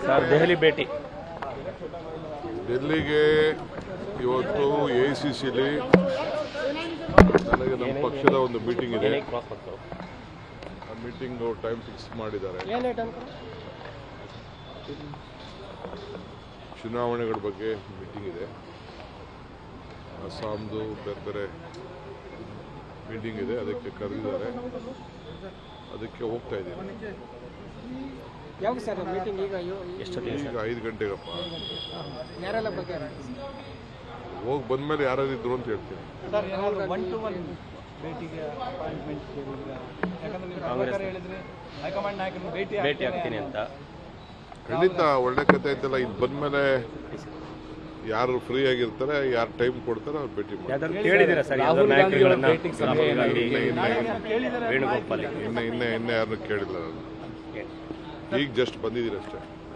Sir Delhi ಭೇಟಿ. ಡೆಲ್ಲಿಗೆ ಇವತ್ತು AICCಲಿ ನನಗೆ ನಮ್ಮ ಪಕ್ಷದ ಒಂದು ಮೀಟಿಂಗ್ ಇದೆ. ಆ ಮೀಟಿಂಗ್ ಟೈಮ್ ಫಿಕ್ಸ್ ಮಾಡಿದ್ದಾರೆ. ಚುನಾವಣೆಗಳ ಬಗ್ಗೆ ಮೀಟಿಂಗ್ ಇದೆ. ಅಸ್ಸಾಂದು ಬೇರೆ ಬೇರೆ ಮೀಟಿಂಗ್ ಇದೆ, ಅದಕ್ಕೆ ಕರೆದಿದ್ದಾರೆ. ಅದಕ್ಕೆ ಹೋಗ್ತಾ ಇದ್ದೀನಿ. ಯಾವಾಗ ಸರ್ ಮೀಟಿಂಗ್? ಈಗ 5 ಗಂಟೆಗಪ್ಪ. ಹೋಗಿ ಬಂದ್ಮೇಲೆ ಯಾರು ಇದ್ರು ಅಂತ ಹೇಳ್ತೀನಿ. ಭೇಟಿ ಆಗ್ತೀನಿ ಅಂತ ಖಂಡಿತ ಒಳ್ಳೆ ಕತೆ ಐತಲ್ಲ. ಇದು ಬಂದ್ಮೇಲೆ ಯಾರು ಫ್ರೀ ಆಗಿರ್ತಾರೆ, ಯಾರು ಟೈಮ್ ಕೊಡ್ತಾರೆ ಅವ್ರು ಭೇಟಿ ಮಾಡ್ತಾರೆ. ಕೇಳಿದ್ದೀರಾ ಸರ್ ನಾಯಕರುಗಳನ್ನ? ರಾಹುಲ್ ಗಾಂಧಿ, ವೇಣುಗೋಪಾಲ್ ಇನ್ನೇ ಯಾರನ್ನು ಕೇಳಿಲ್ಲ ನಾನು. ಈಗ ಜಸ್ಟ್ ಬಂದಿದ್ದೀರಿ ಅಷ್ಟೇ.